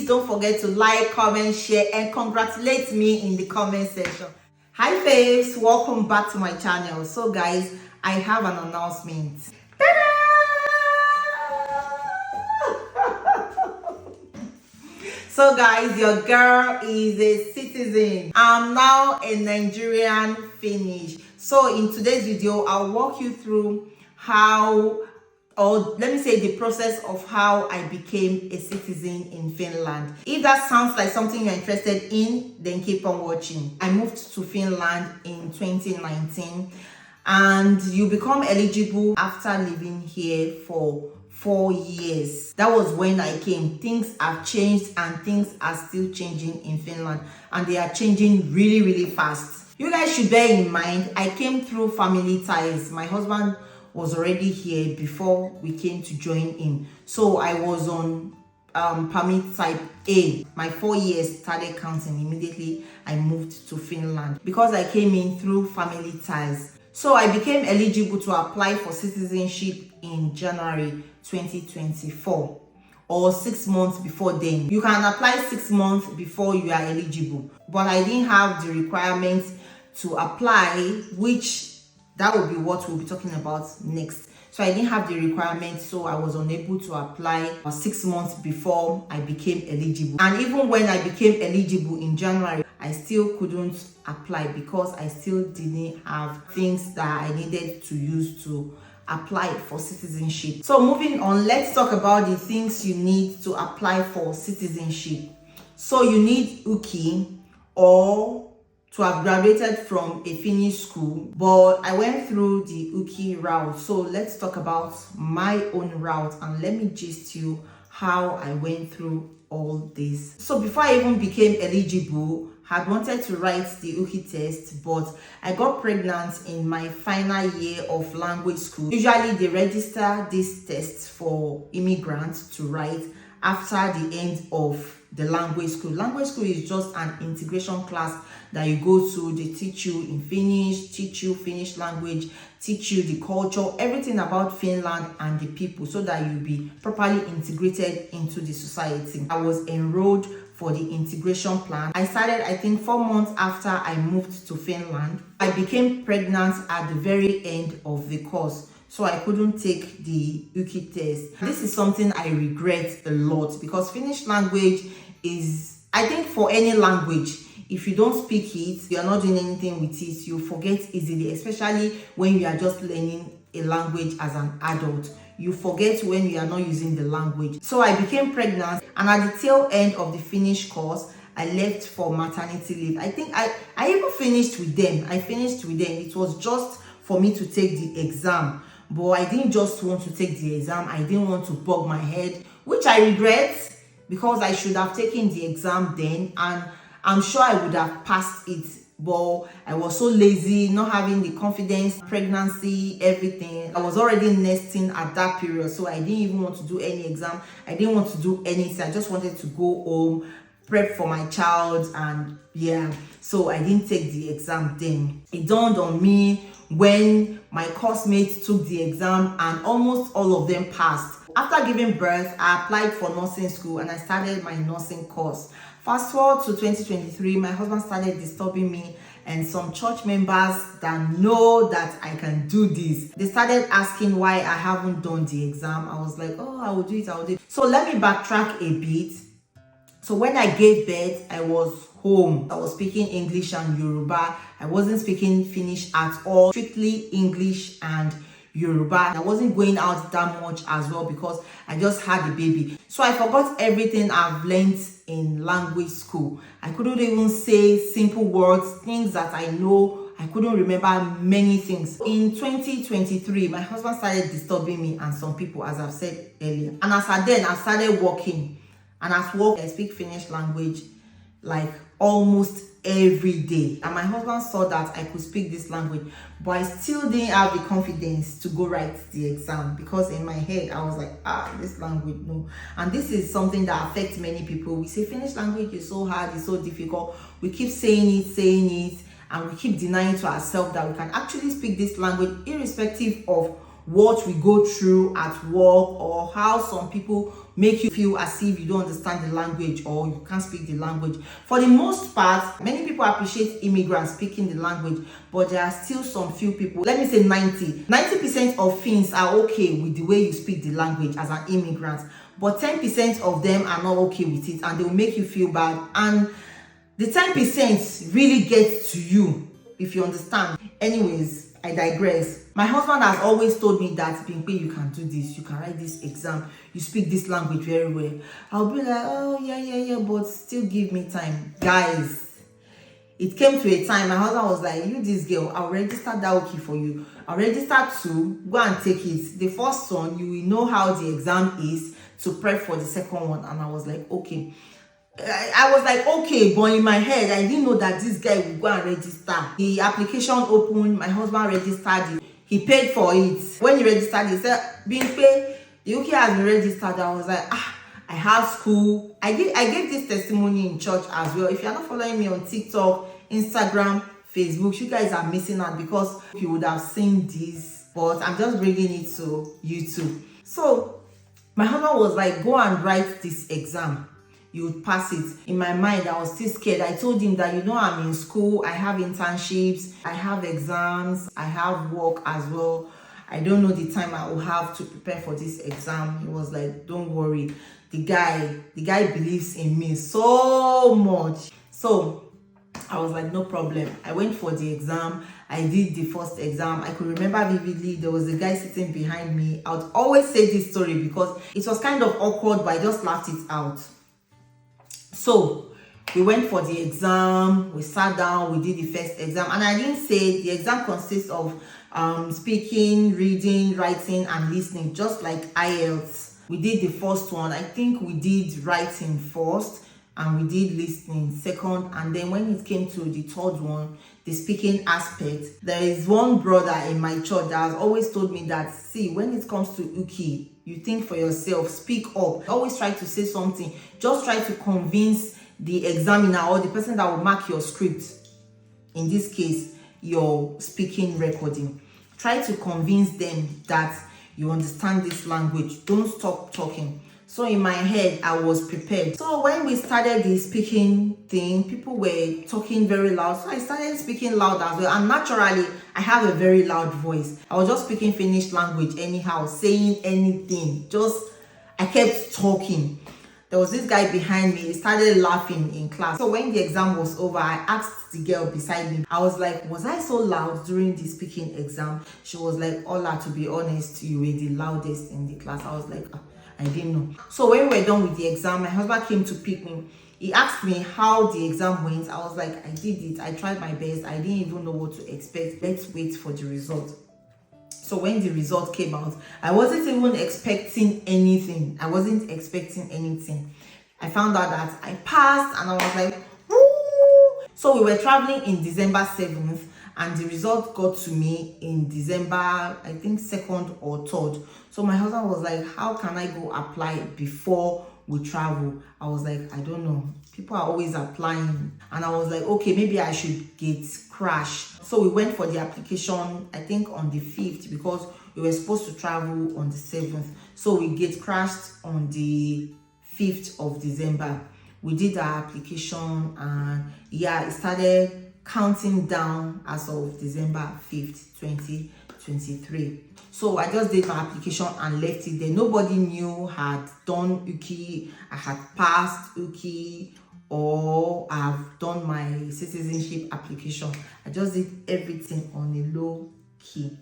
please don't forget to like, comment, share, and congratulate me in the comment section. Hi faves, welcome back to my channel. So guys, I have an announcement. So guys, your girl is a citizen. I'm now a Nigerian Finnish. So in today's video, I'll walk you through the process of how I became a citizen in Finland. If that sounds like something you're interested in, then keep on watching. I moved to Finland in 2019, and you become eligible after living here for 4 years. That was when I came. Things have changed and things are still changing in Finland, and they are changing really, really fast. You guys should bear in mind, I came through family ties. My husband was already here before we came to join in. So I was on permit type A. My 4 years started counting immediately I moved to Finland because I came in through family ties. So I became eligible to apply for citizenship in January 2024, or 6 months before then. You can apply 6 months before you are eligible, but I didn't have the requirements to apply, which that will be what we'll be talking about next. So I didn't have the requirements, so I was unable to apply 6 months before I became eligible. And even when I became eligible in January, I still couldn't apply because I still didn't have things that I needed to use to apply for citizenship. So moving on, let's talk about the things you need to apply for citizenship. So you need UKI or to have graduated from a Finnish school, but I went through the UKI route. So let's talk about my own route and let me gist you how I went through all this. So before I even became eligible, I had wanted to write the UKI test, but I got pregnant in my final year of language school. Usually they register this test for immigrants to write after the end of the language school. Language school is just an integration class that you go to. They teach you in Finnish, teach you Finnish language, teach you the culture, everything about Finland and the people, so that you'll be properly integrated into the society. I was enrolled for the integration plan. I started, I think, 4 months after I moved to Finland. I became pregnant at the very end of the course, so I couldn't take the UKI test. This is something I regret a lot because Finnish language is, I think for any language, if you don't speak it, you're not doing anything with it, you forget easily, especially when you are just learning a language as an adult. You forget when you are not using the language. So I became pregnant, and at the tail end of the Finnish course, I left for maternity leave. I think I even finished with them. It was just for me to take the exam. But I didn't just want to take the exam. I didn't want to bug my head, which I regret because I should have taken the exam then, and I'm sure I would have passed it. But I was so lazy, not having the confidence, pregnancy, everything. I was already nesting at that period, so I didn't even want to do any exam. I didn't want to do anything. I just wanted to go home, prep for my child, and yeah, so I didn't take the exam then. It dawned on me when my course mates took the exam and almost all of them passed. After giving birth, I applied for nursing school and I started my nursing course. Fast forward to 2023, my husband started disturbing me and some church members that know that I can do this. They started asking why I haven't done the exam. I was like, oh, I will do it. So let me backtrack a bit. So when I gave birth, I was home. I was speaking English and Yoruba. I wasn't speaking Finnish at all, strictly English and Yoruba. I wasn't going out that much as well because I just had a baby. So I forgot everything I've learned in language school. I couldn't even say simple words, things that I know. I couldn't remember many things. In 2023, my husband started disturbing me and some people, as I've said earlier. And as I then, I started working. And at work, I speak Finnish language like almost every day. And my husband saw that I could speak this language, but I still didn't have the confidence to go write the exam because in my head, I was like, this language, no. And this is something that affects many people. We say Finnish language is so hard, it's so difficult. We keep saying it, and we keep denying to ourselves that we can actually speak this language irrespective of what we go through at work or how some people make you feel as if you don't understand the language or you can't speak the language. For the most part, many people appreciate immigrants speaking the language, but there are still some few people, let me say 90% of Finns are okay with the way you speak the language as an immigrant, but 10% of them are not okay with it, and they will make you feel bad. And the 10% really gets to you, if you understand. Anyways, I digress. My husband has always told me that, Bimpe, you can do this, you can write this exam, you speak this language very well. I'll be like, oh yeah, but still give me time. Guys, it came to a time my husband was like, you this girl, I'll register that okay for you. I'll register 2, go and take it. The first one, you will know how the exam is to prep for the second one. And I was like, okay. I was like, okay, but in my head, I didn't know that this guy would go and register. The application opened, my husband registered it. He paid for it. When he registered, he said, Bimpe, the UK has been registered. I was like, I have school. I gave this testimony in church as well. If you're not following me on TikTok, Instagram, Facebook, you guys are missing out, because you would have seen this, but I'm just bringing it to YouTube. So my husband was like, go and write this exam. You would pass it. In my mind, I was still scared. I told him that, I'm in school, I have internships, I have exams, I have work as well. I don't know the time I will have to prepare for this exam. He was like, don't worry. The guy believes in me so much. So I was like, no problem. I went for the exam. I did the first exam. I could remember vividly, there was a guy sitting behind me. I would always say this story because it was kind of awkward, but I just laughed it out. So we went for the exam, we sat down, we did the first exam, and I didn't say the exam consists of speaking, reading, writing, and listening, just like IELTS. We did the first one. I think we did writing first, and we did listening second, and then when it came to the third one, the speaking aspect, there is one brother in my church that has always told me that, see, when it comes to Uki, you think for yourself, speak up, always try to say something, just try to convince the examiner or the person that will mark your script, in this case, your speaking recording. Try to convince them that you understand this language. Don't stop talking. So in my head, I was prepared. So when we started the speaking thing, people were talking very loud. So I started speaking loud as well. And naturally, I have a very loud voice. I was just speaking Finnish language anyhow, saying anything. I kept talking. There was this guy behind me. He started laughing in class. So when the exam was over, I asked the girl beside me. I was like, was I so loud during the speaking exam? She was like, Ola, to be honest, you were the loudest in the class. I was like, I didn't know. So when we were done with the exam, my husband came to pick me. He asked me how the exam went. I was like, I did it. I tried my best. I didn't even know what to expect. Let's wait for the result. So when the result came out, I wasn't even expecting anything. I found out that I passed, and I was like, woo! So we were traveling in December 7th, and the result got to me in December, I think 2nd or 3rd. So my husband was like, how can I go apply before we travel? I was like, I don't know. People are always applying. And I was like, okay, maybe I should get crashed. So we went for the application, I think on the 5th, because we were supposed to travel on the 7th. So we get crashed on the 5th of December. We did our application, and yeah, it started counting down as of December 5th, 2023. So I just did my application and left it there. Nobody knew I had done Uki, I had passed Uki, or I've done my citizenship application. I just did everything on a low key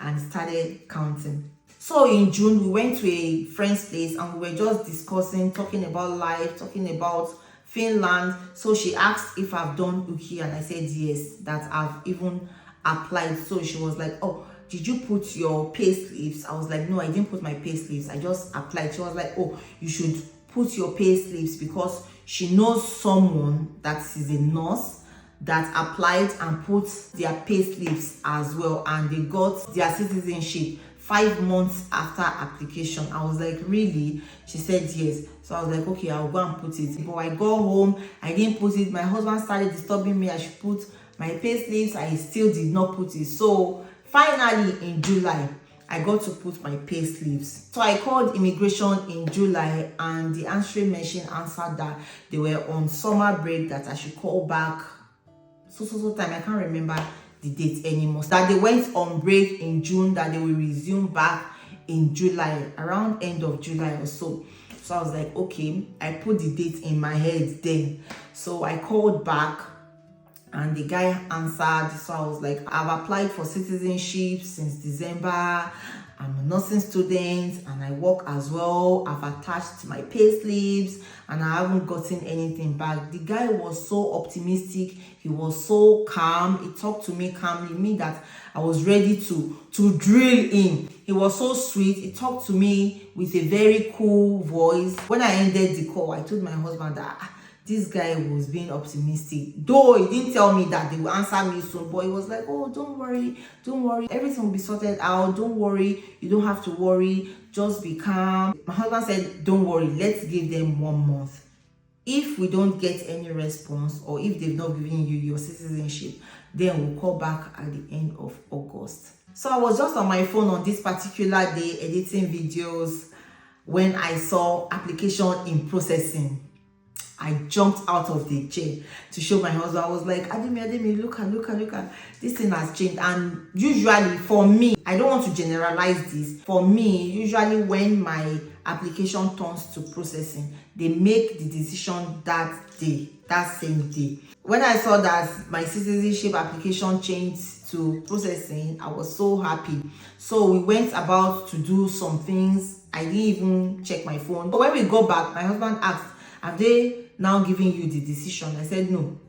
and started counting. So in June, we went to a friend's place and we were just discussing, talking about life, talking about Finland. So she asked if I've done Uki, and I said yes, that I've even applied. So she was like, oh, did you put your pay slips? I was like, no, I didn't put my pay slips. I just applied. She was like, oh, you should put your pay slips, because she knows someone that is a nurse that applied and put their pay slips as well, and they got their citizenship 5 months after application. I was like, really? She said yes. So I was like, okay, I'll go and put it. But I got home, I didn't put it. My husband started disturbing me. I should put my pay slips. I still did not put it. So finally in July, I got to put my pay slips. So I called immigration in July, and the answering machine answered that they were on summer break, that I should call back so time. I can't remember the date anymore. That they went on break in June, that they will resume back in July, around end of July or so. So I was like, okay, I put the date in my head then. So I called back and the guy answered. So I was like, I've applied for citizenship since December. I'm a nursing student and I work as well. I've attached my pay slips and I haven't gotten anything back. The guy was so optimistic. He was so calm. He talked to me calmly, me that I was ready to drill in. He was so sweet. He talked to me with a very cool voice. When I ended the call, I told my husband that this guy was being optimistic. Though he didn't tell me that they will answer me soon, but he was like, oh, don't worry, everything will be sorted out. Don't worry, you don't have to worry, just be calm. My husband said, don't worry, let's give them 1 month. If we don't get any response, or if they've not given you your citizenship, then we'll call back at the end of August. So I was just on my phone on this particular day editing videos when I saw application in processing. I jumped out of the chair to show my husband. I was like, Ademi, look at this thing has changed. And usually for me, I don't want to generalize this. For me, usually when my application turns to processing, they make the decision that day, that same day. When I saw that my citizenship application changed to processing, I was so happy. So we went about to do some things. I didn't even check my phone. But when we got back, my husband asked, have they now giving you the decision? I said no.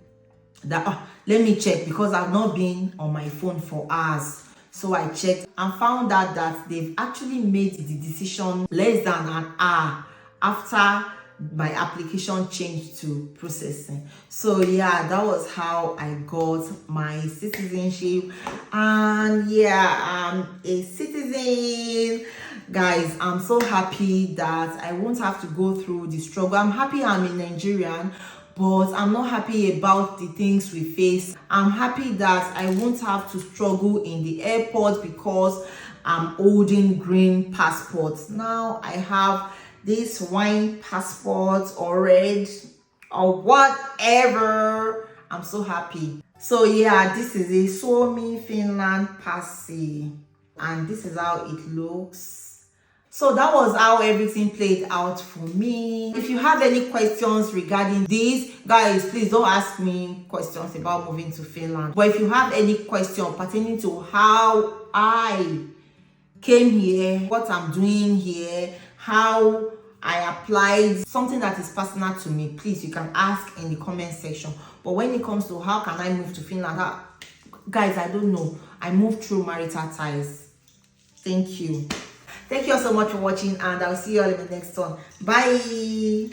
That let me check, because I've not been on my phone for hours. So I checked and found out that they've actually made the decision less than an hour after my application changed to processing. So yeah, that was how I got my citizenship. And yeah, I'm a citizen. Guys, I'm so happy that I won't have to go through the struggle. I'm happy I'm a Nigerian, but I'm not happy about the things we face. I'm happy that I won't have to struggle in the airport because I'm holding green passports. Now I have this wine passport or red or whatever. I'm so happy. So yeah, this is a Suomi Finland passi, and this is how it looks. So that was how everything played out for me. If you have any questions regarding this, guys, please don't ask me questions about moving to Finland. But if you have any question pertaining to how I came here, what I'm doing here, how I applied, something that is personal to me, please, you can ask in the comment section. But when it comes to how can I move to Finland, guys, I don't know. I moved through marital ties. Thank you. Thank you all so much for watching, and I'll see you all in the next one. Bye.